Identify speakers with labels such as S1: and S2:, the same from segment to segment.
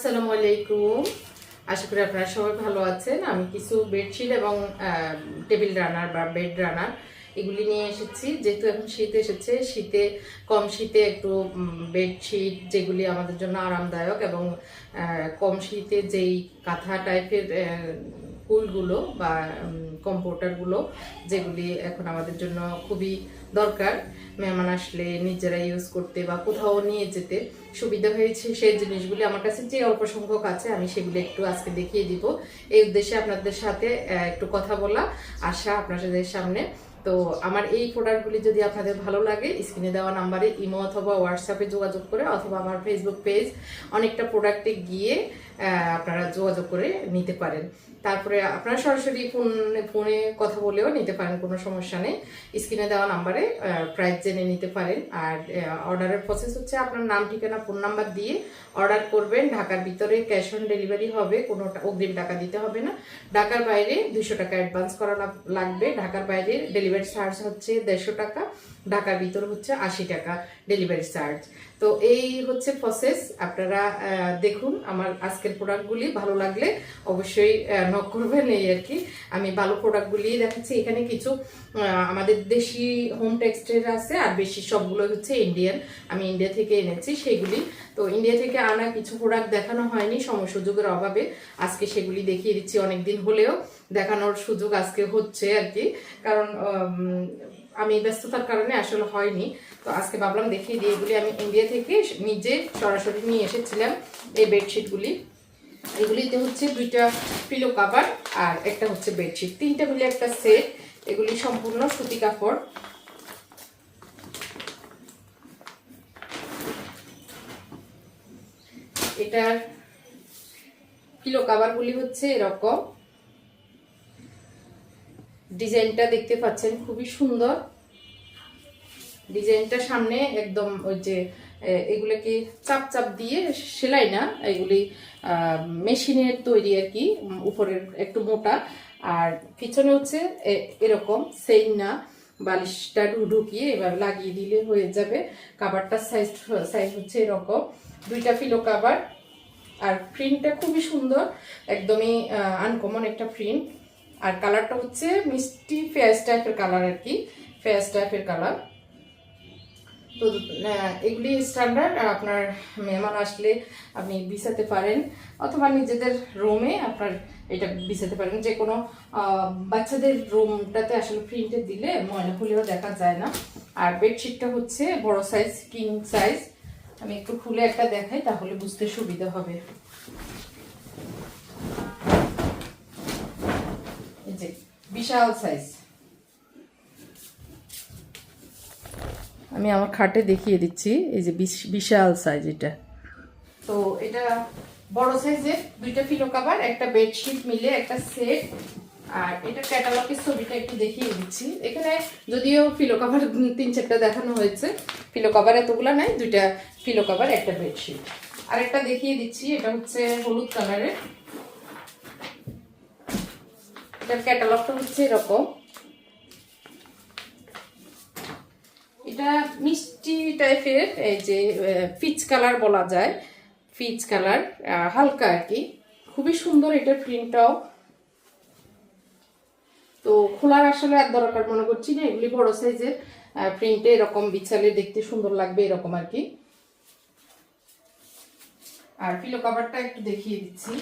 S1: আসসালামু আলাইকুম। আশা করি আপনারা সবাই ভালো আছেন। আমি কিছু বেডশিট এবং টেবিল রানার বা বেড রানার এগুলি নিয়ে এসেছি। যেহেতু এখন শীত এসেছে, কম শীতে একটু বেডশিট যেগুলি আমাদের জন্য আরামদায়ক এবং কম শীতে যেই কাঁথা টাইপের কুলগুলো বা কম্ফোর্টারগুলো যেগুলি এখন আমাদের জন্য খুবই দরকার, মেহমান আসলে নিজেরা ইউজ করতে বা কোথাও নিয়ে যেতে সুবিধা হয়েছে, সেই জিনিসগুলি আমার কাছে যে অল্প সংখ্যক আছে আমি সেগুলি একটু আজকে দেখিয়ে দিব। এই উদ্দেশ্যে আপনাদের সাথে একটু কথা বলা আশা আপনাদের সামনে। তো আমার এই প্রোডাক্টগুলি যদি আপনাদের ভালো লাগে, স্ক্রিনে দেওয়া নাম্বারে ইমো অথবা হোয়াটসঅ্যাপে যোগাযোগ করে অথবা আমার ফেসবুক পেজ অনেকটা প্রোডাক্টে গিয়ে আপনারা যোগাযোগ করে নিতে পারেন। তারপরে আপনারা সরাসরি ফোনে কথা বলেও নিতে পারেন, কোনো সমস্যা নেই। স্ক্রিনে দেওয়া নাম্বারে প্রাইস জেনে নিতে পারেন। আর অর্ডারের প্রসেস হচ্ছে আপনার নাম, ঠিকানা, ফোন নাম্বার দিয়ে অর্ডার করবেন। ঢাকার ভিতরে ক্যাশ অন ডেলিভারি হবে, কোনো অগ্রিম টাকা দিতে হবে না। ঢাকার বাইরে 200 টাকা অ্যাডভান্স করা লাগবে। ঢাকার বাইরে ডেলিভারি চার্জ হচ্ছে 150 টাকা, ঢাকার ভিতর হচ্ছে 80 টাকা ডেলিভারি চার্জ। তো এই হচ্ছে প্রসেস। আপনারা দেখুন আমার আজকের প্রোডাক্টগুলি ভালো লাগলে অবশ্যই নক করবেন। এই আর কি, আমি ভালো প্রোডাক্টগুলি দেখাচ্ছি। এখানে কিছু আমাদের দেশি হোম টেক্সটাইল আছে, আর বেশি সবগুলো হচ্ছে ইন্ডিয়ান। আমি ইন্ডিয়া থেকে এনেছি সেগুলি। তো ইন্ডিয়া থেকে আনা কিছু প্রোডাক্ট দেখানো হয়নি সময় সুযোগের অভাবে, আজকে সেগুলি দেখিয়ে দিচ্ছি। অনেকদিন হলেও দেখানোর সুযোগ আজকে হচ্ছে আর কি, কারণ আমি ব্যস্ততার কারণে আসলে হয়নি। তো আজকে ভাবলাম দেখিয়ে দিই। এগুলি আমি ইন্ডিয়া থেকে নিজে সরাসরি নিয়ে এসেছিলাম। এই বেডশিটগুলি, এগুলিতে হচ্ছে 2টা পিলো কাভার আর একটা হচ্ছে বেডশিট, 3টা মিলে একটা সেট। এগুলি সম্পূর্ণ সুতি কাপড়। এটার পিলো কাভারগুলি হচ্ছে এরকম। ডিজাইনটা দেখতে পাচ্ছেন, খুবই সুন্দর ডিজাইনটা। সামনে একদম ওই যে এগুলোকে চাপ চাপ দিয়ে সেলাই না, এগুলি মেশিনের তৈরি আর কি, উপরের একটু মোটা। আর পিছনে হচ্ছে এরকম সেইন না, বালিশটা ঢুকিয়ে এবার লাগিয়ে দিলে হয়ে যাবে। কাভারটার সাইজ হচ্ছে এরকম, 2টা পিলো কাভার। আর প্রিন্টটা খুবই সুন্দর, একদমই আনকমন একটা প্রিন্ট। আর কালারটা হচ্ছে মিষ্টি ফেয়ার টাইপের কালার আর কি, ফেয়ার টাইপের কালার। তো এগুলি স্ট্যান্ডার্ড, আপনার মেহমান আসলে আপনি বিছাতে পারেন অথবা নিজেদের রুমে আপনার এটা বিছাতে পারেন। যে কোনো বাচ্চাদের রুমটাতে আসলে প্রিন্টে দিলে ময়লা হলেও দেখা যায় না। আর বেডশিটটা হচ্ছে বড় সাইজ, কিং সাইজ। আমি একটু খুলে একটা দেখাই, তাহলে বুঝতে সুবিধা হবে। এই যে বিশাল সাইজ, আমি আমার খাটে দেখিয়ে দিচ্ছি। এই যে বিশাল সাইজ এটা। তো এটা বড় সাইজের 2টা পিলো কাভার, একটা বেডশিট মিলে একটা সেট। আর এটা ক্যাটালগের ছবিটা একটু দেখিয়ে দিচ্ছি। এখানে যদিও পিলো কাভার 3-4টা দেখানো হয়েছে, পিলো কাভার এতগুলা নাই, 2টা পিলো কাভার একটা বেডশিট। আর একটা দেখিয়ে দিচ্ছি, এটা হচ্ছে হলুদ কালারের। এটার ক্যাটালগটা হচ্ছে এরকম। এটা মিষ্টি টাইপের, এই যে পিচ কালার বলা যায়, পিচ কালার হালকা আর কি, খুবই সুন্দর এটার প্রিন্টটাও। তো খোলার আসলে আর দরকার মনে করছি না, এগুলি বড় সাইজের প্রিন্টে এরকম বিছালে দেখতে সুন্দর লাগবে এরকম আর কি। আর পিলো কাভারটা একটু দেখিয়ে দিচ্ছি।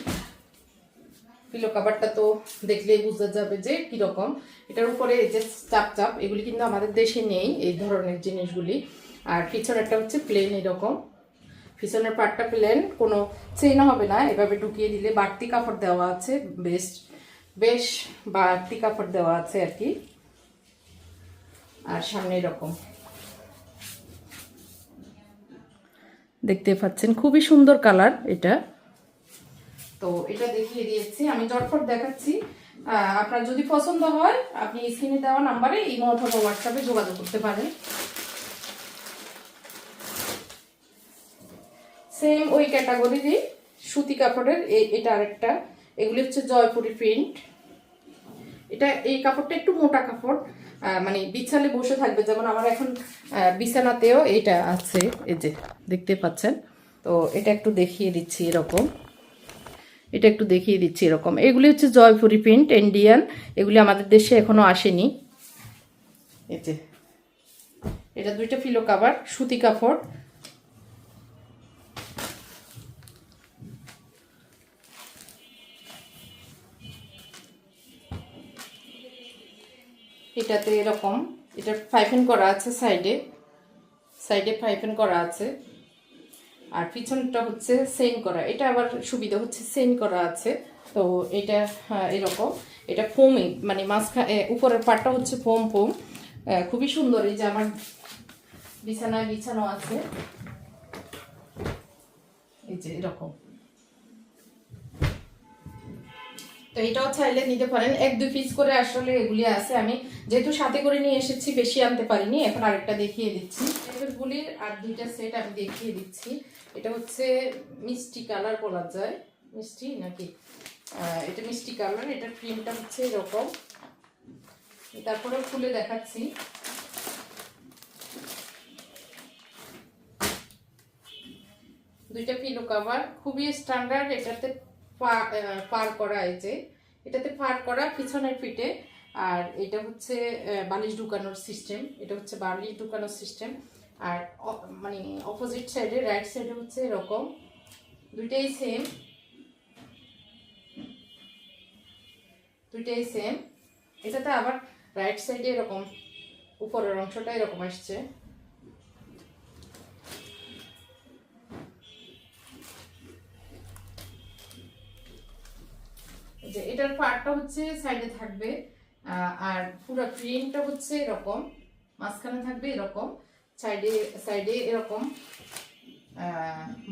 S1: পিলো কাভারটা তো দেখলেই বোঝা যাবে যে কিরকম। এটার উপরে এই যে চাপ চাপ, এগুলি কিন্তু আমাদের দেশে নেই এই ধরনের জিনিসগুলি। আর পিছনেরটা হচ্ছে প্লেন এরকম, পিছনের পার্টটা প্লেন, কোনো চেইন হবে না। এভাবে ঢুকিয়ে দিলে বাড়তি কাপড় দেওয়া আছে, বেশ বাড়তি কাপড় দেওয়া আছে আর কি। আর সামনে এরকম দেখতে পাচ্ছেন, খুবই সুন্দর কালার এটা। তো এটা দেখিয়ে দিয়েছি, আমি ঝটফট দেখাচ্ছি। আপনার যদি পছন্দ হয় আপনি স্ক্রিনে দেওয়া নাম্বারে ইমো অথবা হোয়াটসঅ্যাপে যোগাযোগ করতে পারেন। সেম ওই ক্যাটাগরিরই সুতি কাপড়ের এটা আরেকটা। এগুলি হচ্ছে জয়পুরি প্রিন্ট। এই কাপড়টা একটু মোটা কাপড়, মানে বিছালে বসে থাকবে। যেমন আমার এখন বিছানাতেও এটা আছে, এই যে দেখতে পাচ্ছেন। তো এটা একটু দেখিয়ে দিচ্ছি এরকম। এটা একটু দেখিয়ে দিচ্ছি এরকম। এগুলি হচ্ছে জয়পুরি প্রিন্ট ইন্ডিয়ান, এগুলি আমাদের দেশে এখনো আসেনি। এই যে এটা 2টা পিলো কভার, সুতি কাপড়। এটাতে এরকম, এটা পাইপিং করা আছে, সাইডে সাইডে পাইপিং করা আছে, আর পিছনটা হচ্ছে সেম করা। এটা আবার সুবিধা হচ্ছে সেম করা আছে। তো এটা এরকম, এটা ফোমই, মানে মাঝখানে উপরের পাটটা হচ্ছে ফোম ফোম, খুবই সুন্দর। এই যে আমার বিছানায় বিছানো আছে, এই যে এরকম। তো এটাও চাইলে নিতে পারেন, 1-2 পিস করে আসলে এগুলি আছে। আমি যেহেতু সাথে করে নিয়ে এসেছি, বেশি আনতে পারিনি। এখন আরেকটা দেখিয়ে দিচ্ছি, এগুলির আর 2টা সেট আমি দেখিয়ে দিচ্ছি। এটা হচ্ছে মিষ্টি কালার বলা যায়, মিষ্টি নাকি, এটা মিষ্টি কালার। এটার প্রিন্টটা হচ্ছে এরকম, তারপরে খুলে দেখাচ্ছি। দুইটা পিলো কভার, খুবই স্ট্যান্ডার্ড। এটাতে পার করা, এই যে এটাতে পার করা পিছনের পিঠে, আর এটা হচ্ছে বালিশ ঢুকানোর সিস্টেম। এটা হচ্ছে বালিশ ঢুকানোর সিস্টেম। আর মানে অপোজিট সাইডে, রাইট সাইডে হচ্ছে এরকম, দুইটাই সেম, দুইটাই সেম। এটাতে আবার রাইট সাইডে এরকম উপরের অংশটা এরকম আসছে। যে এটার পার্টটা হচ্ছে সাইডে থাকবে, আর পুরো প্রিন্টটা হচ্ছে এরকম, মাঝখানে থাকবে এরকম, সাইডে সাইডে এরকম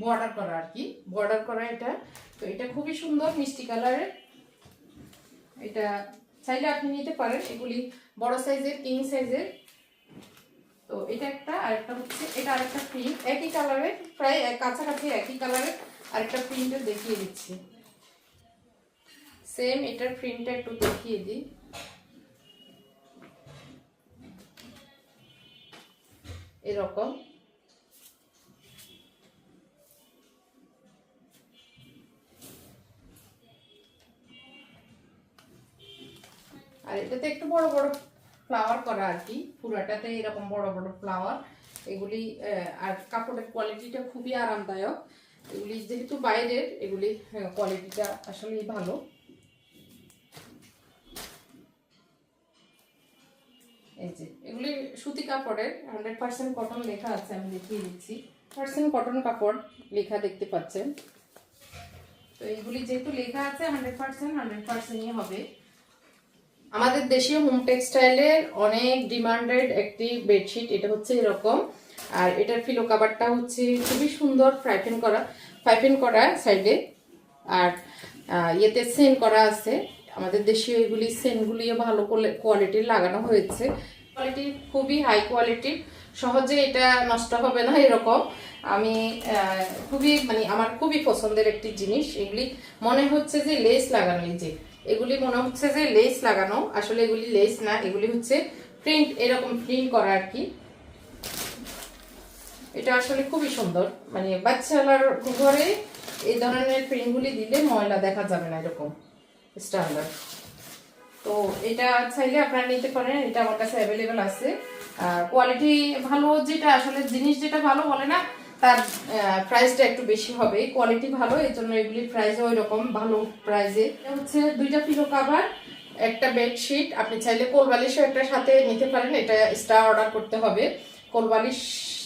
S1: বর্ডার করা আর কি, বর্ডার করা এটা। তো এটা খুবই সুন্দর, মিষ্টি কালারের। এটা চাইলে আপনি নিতে পারেন, এগুলি বড় সাইজের, কিং সাইজের। তো এটা একটা, আরেকটা হচ্ছে এটা আরেকটা প্রিন্ট, একই কালারের, প্রায় কাছাকাছি একই কালারের। আরেকটা প্রিন্টও দেখিয়ে দিচ্ছি, সেম। এটার প্রিন্টটা একটু দেখিয়ে দিই, এরকম। আর এটাতে একটু বড় বড় ফ্লাওয়ার করা আর কি, পুরাটাতে এরকম বড় বড় ফ্লাওয়ার। এগুলি আর কাপড়ের কোয়ালিটিটা খুবই আরামদায়ক। এগুলি যেহেতু বাইরের, এগুলি কোয়ালিটিটা আসলেই ভালো। এই যে এগুলি সুতি কাপড়ের, 100% কটন লেখা আছে, আমি দেখিয়ে দিচ্ছি। 100% কটন কাপড় লেখা দেখতে পাচ্ছেন। তো এইগুলি যেহেতু লেখা আছে 100%ই হবে। আমাদের দেশীয় হোম টেক্সটাইলের অনেক ডিমান্ডেড একটি বেডশিট, এটা হচ্ছে এরকম। আর এটার পিলো কভারটা হচ্ছে খুবই সুন্দর, পাইপিং করা সাইডে, আর ইয়েতে সেন করা আছে। আমাদের দেশীয় এগুলি সেনগুলিও ভালো কোয়ালিটির লাগানো হয়েছে, কোয়ালিটি খুবই হাই কোয়ালিটির, সহজে এটা নষ্ট হবে না এরকম। আমি খুবই, মানে আমার খুবই পছন্দের একটি জিনিস। এগুলি মনে হচ্ছে যে লেস লাগানো, এই যে এগুলি মনে হচ্ছে যে লেস লাগানো, আসলে এগুলি লেস না, এগুলি হচ্ছে প্রিন্ট, এরকম প্রিন্ট করা আর কি। এটা আসলে খুবই সুন্দর, মানে বাচ্চার ঘরে এই ধরনের প্রিন্টগুলি দিলে ময়লা দেখা যাবে না, এরকম স্ট্যান্ডার্ড। তো এটা চাইলে আপনারা নিতে পারেন, এটা আমার কাছে অ্যাভেলেবেল আছে। কোয়ালিটি ভালো, যেটা আসলে জিনিস যেটা ভালো বলে না, তার প্রাইসটা একটু বেশি হবে। কোয়ালিটি ভালো, এই জন্য এগুলির প্রাইসও ওই রকম ভালো প্রাইসে। এটা হচ্ছে 2টা পিলো কভার, একটা বেডশিট। আপনি চাইলে কোলবালিশও একটা সাথে নিতে পারেন, এটা এক্সট্রা অর্ডার করতে হবে। কোলবালিশ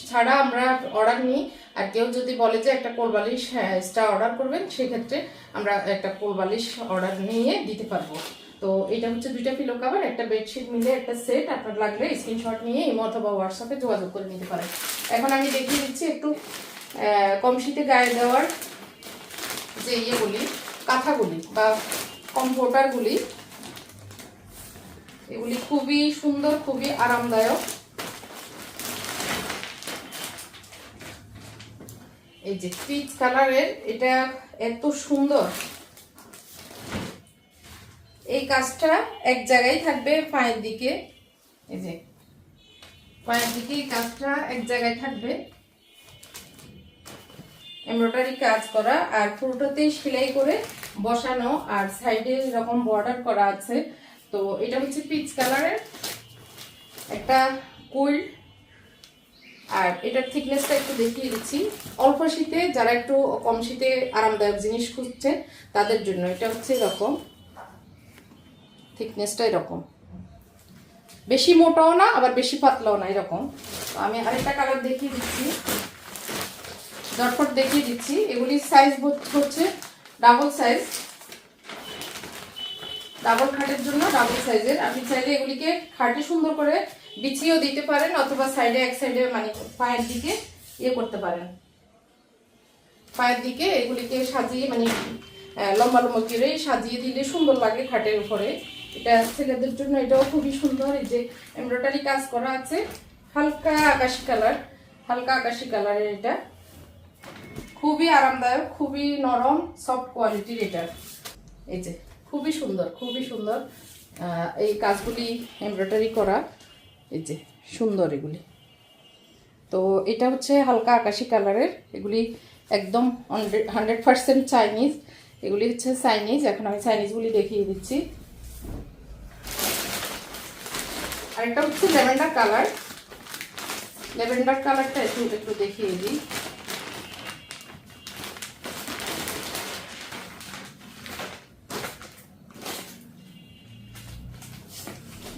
S1: ছাড়া আমরা অর্ডার নিই, আর কেউ যদি বলে যে একটা কোলবালিশ এক্সট্রা অর্ডার করবেন, সেক্ষেত্রে আমরা একটা কোলবালিশ অর্ডার নিয়ে দিতে পারবো। তো এটা হচ্ছে 2টা পিলো কভার, একটা বেডশিট মিলে একটা সেট। আপনার লাগলে স্ক্রিনশট নিয়ে ইমো অথবা হোয়াটসঅ্যাপে যোগাযোগ করে নিতে পারেন। এখন আমি দেখিয়ে দিচ্ছি একটু কম শীতে গায়ে দেওয়ার যে ইয়েগুলি, কাঁথাগুলি বা কমফোর্টারগুলি, এগুলি খুবই সুন্দর, খুবই আরামদায়ক। এই যে পিচ কালারের, এটা এত সুন্দর। এই কাজটা এক জায়গায় থাকবে পায়ের দিকে, এই যে পায়ের দিকে এই কাজটা এক জায়গায় থাকবে, এমব্রয়ডারি কাজ করা, আর পুরোটাতেই সেলাই করে বসানো আর সাইডে এরকম বর্ডার করা আছে। তো এটা হচ্ছে পিচ কালারের একটা কুইল। আর এটার থিকনেসটা একটু দেখিয়ে দিচ্ছি, অল্প শীতে যারা একটু কম শীতে আরামদায়ক জিনিস খুঁজছে তাদের জন্য। এটা হচ্ছে এরকম থিকনেসটা, এরকম বেশি মোটাও না আবার বেশি পাতলাও না, এরকম। তো আমি আরেকটা কালার দেখিয়ে দিচ্ছি, ঝটপট দেখিয়ে দিচ্ছি। এগুলির সাইজ হচ্ছে ডাবল সাইজ, ডাবল খাটের জন্য ডাবল সাইজের। আপনি চাইলে এগুলিকে খাটে সুন্দর করে বিছিয়েও দিতে পারেন, অথবা সাইডে এক সাইডে মানে পায়ের দিকে করতে পারেন। পায়ের দিকে এগুলিকে সাজিয়ে মানে লম্বা লম্বা করে সাজিয়ে দিলে সুন্দর লাগে খাটের উপরে। এটা ছেলেদের জন্য এটাও খুবই সুন্দর। এই যে এমব্রয়ডারি কাজ করা আছে, হালকা আকাশি কালার, হালকা আকাশি কালারের। এটা খুবই আরামদায়ক, খুবই নরম, সফট কোয়ালিটির। এটা এই যে খুবই সুন্দর, খুবই সুন্দর এই কাজগুলি এমব্রয়ডারি করা, এই যে সুন্দর এগুলি। তো এটা হচ্ছে হালকা আকাশি কালারের, এগুলি একদম 100% চাইনিজ। এগুলি হচ্ছে চাইনিজ। এখন আমি চাইনিজগুলি দেখিয়ে দিচ্ছি। আর একটা হচ্ছে ল্যাভেন্ডার কালার, ল্যাভেন্ডার কালারটা একটু একটু দেখিয়ে দিই।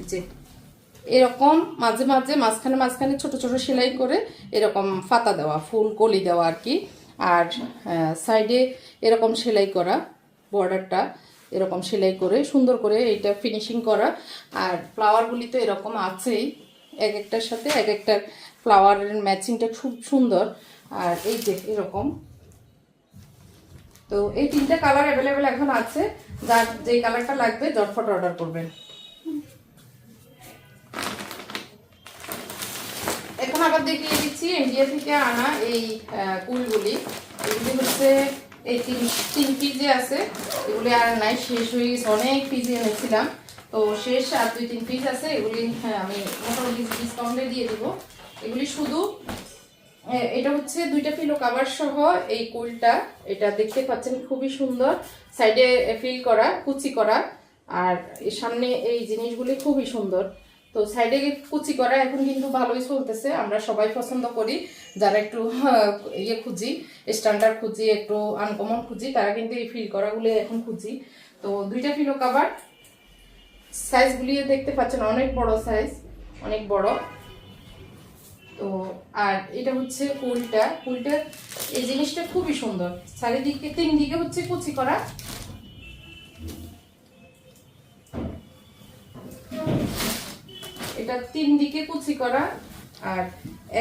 S1: যে এরকম মাঝে মাঝে মাঝখানে মাঝখানে ছোট ছোট সেলাই করে এরকম ফাতা দেওয়া, ফুল কলি দেওয়া আর কি। আর সাইডে এরকম সেলাই করা, বর্ডারটা এরকম সেলাই করে সুন্দর করে এইটা ফিনিশিং করা। আর ফ্লাওয়ারগুলি তো এরকম আছেই, এক একটার সাথে এক একটার ফ্লাওয়ারের ম্যাচিংটা খুব সুন্দর। আর এই যে এরকম। তো এই তিনটা কালার অ্যাভেলেবেল এখন আছে, যার যে কালারটা লাগবে ঝটফট অর্ডার করবেন। এখন আবার দেখিয়ে দিচ্ছি ইন্ডিয়া থেকে আনা এই কুলগুলি। এগুলি হচ্ছে এই তিন পিজে আছে, এগুলি আর নাই, শেষ হয়ে গেছে। অনেক পিজে এনেছিলাম, তো শেষ আর 2-3 পিস আছে। এগুলি আমি মোটামুটি ডিসকাউন্টে দিয়ে দেবো। এগুলি শুধু এটা হচ্ছে 2টা পিলো কাভার সহ এই কুলটা। এটা দেখতে পাচ্ছেন খুবই সুন্দর, সাইডে ফিল করা, কুচি করা। আর এর সামনে এই জিনিসগুলি খুবই সুন্দর। তো সাইডে কুচি করা এখন কিন্তু ভালোই চলতেছে, আমরা সবাই পছন্দ করি। যারা একটু খুঁজি, স্ট্যান্ডার্ড খুঁজি, একটু আনকমন খুঁজি, তারা কিন্তু এই ফিল করাগুলো এখন খুঁজি। তো 2টা পিলো কাভার, সাইজগুলি দেখতে পাচ্ছেন অনেক বড় সাইজ, অনেক বড়। তো আর এটা হচ্ছে কুলটা, কুলটা এই জিনিসটা খুবই সুন্দর। চারিদিকে 3 দিকে হচ্ছে কুচি করা, এটা 3 দিকে কুচি করা। আর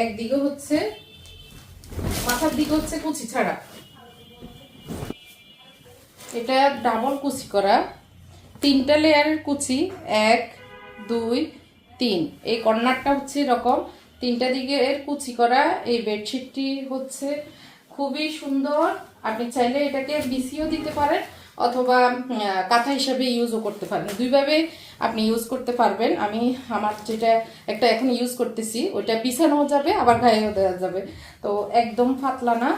S1: একদিকে হচ্ছে মাথার দিকে হচ্ছে কুচি ছাড়া। এটা ডাবল কুচি করা, 3টা লেয়ারের কুচি, 1 2 3। এই কর্নারটা হচ্ছে এরকম 3টা দিকে এর কুচি করা। এই বেডশিটটি হচ্ছে খুবই সুন্দর। আপনি চাইলে এটাকে বিছিয়েও দিতে পারেন, অথবা কাঁথা হিসাবে ইউজও করতে পারেন। দুইভাবে আপনি ইউজ করতে পারবেন। আমি আমার যেটা একটা এখন ইউজ করতেছি, ওইটা বিছানো যাবে আবার গায়েও দেওয়া যাবে। তো একদম পাতলা না।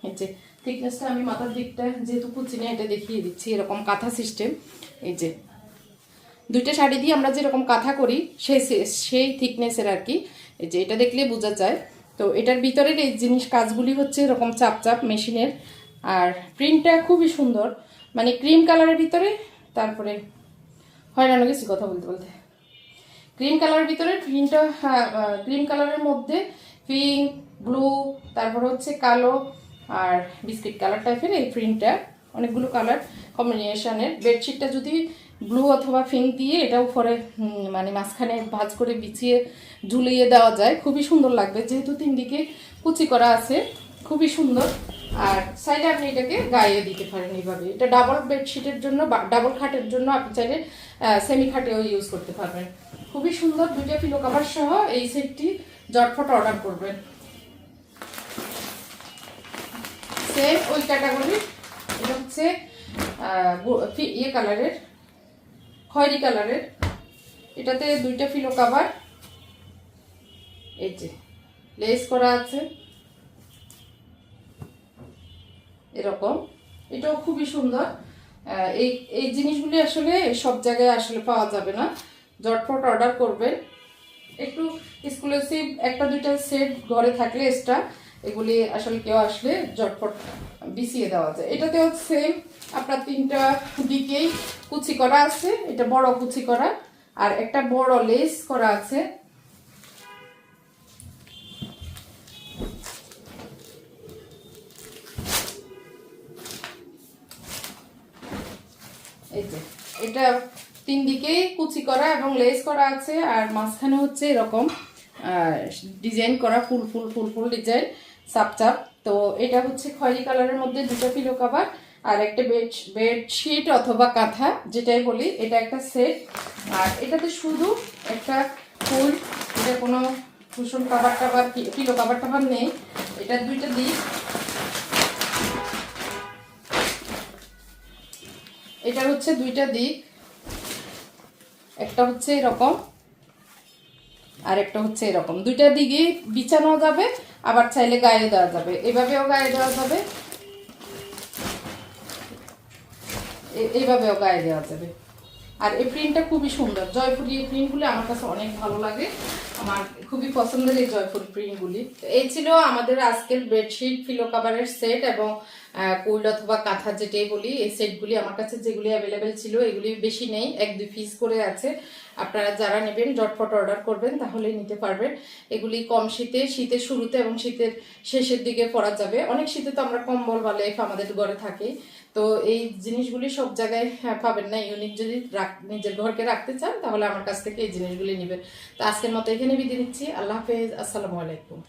S1: এই যে থিকনেসটা আমি মাথার দিকটা যেহেতু কুচি না, এটা দেখিয়ে দিচ্ছি। এরকম কাঁথা সিস্টেম, এই যে 2টা শাড়ি দিয়ে আমরা যেরকম কাঁথা করি সেই থিকনেসের আর কি। এই যে এটা দেখলে বোঝা যায়। তো এটার ভিতরের এই জিনিস কাজগুলি হচ্ছে এরকম চাপ চাপ মেশিনের। আর প্রিন্টটা খুবই সুন্দর, মানে ক্রিম কালারের ভিতরে। তারপরে হয়রানো গেছি কথা বলতে বলতে। ক্রিম কালারের ভিতরে প্রিন্টটা, ক্রিম কালারের মধ্যে পিঙ্ক, ব্লু, তারপর হচ্ছে কালো আর বিস্কিট কালার টাইপের এই প্রিন্টটা। অনেকগুলো কালার কম্বিনেশনের। বেডশিটটা যদি ব্লু অথবা পিঙ্ক দিয়ে এটা উপরে মানে মাঝখানে ভাঁজ করে বিছিয়ে ঝুলিয়ে দেওয়া যায়, খুবই সুন্দর লাগবে। যেহেতু 3 দিকে কুচি করা আছে, খুবই সুন্দর। আর চাইলে আপনি এটাকে গায়ে দিতে পারেন এইভাবে। এটা ডাবল বেডশিটের জন্য বা ডাবল খাটের জন্য আপনি চাইলে সেমি খাটেও ইউজ করতে পারবেন। খুবই সুন্দর। 2টা পিলো কভার সহ এই সেটটি ঝটফট অর্ডার করবেন। সেম ওই ক্যাটাগরি। এটা হচ্ছে কালারের, খয়েরি কালারের। এটাতে 2টা পিলো কভার, এই যে লেস করা আছে এরকম। এটাও খুবই সুন্দর। এই এই জিনিসগুলি আসলে সব জায়গায় আসলে পাওয়া যাবে না, ঝটপট অর্ডার করবেন। একটু এক্সক্লুসিভ একটা দুইটা সেট ঘরে থাকলে এক্সট্রা এগুলি আসলে কেউ আসলে ঝটপট বিছিয়ে দেওয়া যায়। এটাতেও সেম আপনার 3টা দিকেই কুচি করা আছে, এটা বড় কুচি করা আর একটা বড় লেস করা আছে। এই যে এটা 3 দিকেই কুচি করা এবং লেস করা আছে, আর মাঝখানে হচ্ছে এরকম ডিজাইন করা ফুল ফুল ফুল ফুল ডিজাইন চাপ চাপ। তো এটা হচ্ছে খয়েরি কালারের মধ্যে 2টা পিলো কভার আর একটা বেডশিট অথবা কাঁথা যেটাই বলি, এটা একটা সেট। আর এটাতে শুধু একটা ফুল, এটা কোনো কুশন কভার টাভার পিলো কভার টাভার নেই। এটা 2টা দিক, এটা হচ্ছে 2টা দিক, একটা হচ্ছে এরকম আর একটা হচ্ছে এরকম। 2টা দিকে বিছানো যাবে, আবার চাইলে গায়ে দেওয়া যাবে, এভাবেও গায়ে দেওয়া যাবে, এইভাবেও গায়ে দেওয়া যাবে। আর এই প্রিন্টটা খুবই সুন্দর, জয়পুরি এই প্রিন্টগুলি আমার কাছে অনেক ভালো লাগে, আমার খুবই পছন্দের এই জয়পুরি প্রিন্টগুলি। এই ছিল আমাদের আজকের বেডশিট পিলো কভারের সেট এবং কুইল অথবা কাঁথা যেটাই বলি, এই সেটগুলি আমার কাছে যেগুলি অ্যাভেলেবেল ছিল, এগুলি বেশি নেই, 1-2 পিস করে আছে। আপনারা যারা নেবেন ঝটপট অর্ডার করবেন তাহলেই নিতে পারবেন। এগুলি কম শীতে, শীতের শুরুতে এবং শীতের শেষের দিকে পরা যাবে। অনেক শীতে তো আমরা কম্বল বা লেপ আমাদের ঘরে থাকে, তো এই জিনিসগুলি সব জায়গায় পাবেন না। ইউনিক যদি নিজের ঘরকে রাখতে চান তাহলে আমার কাছ থেকে এই জিনিসগুলি নেবেন। তো আজকের মতো এখানে বিদায় নিচ্ছি। আল্লাহ হাফেজ, আসসালামু আলাইকুম।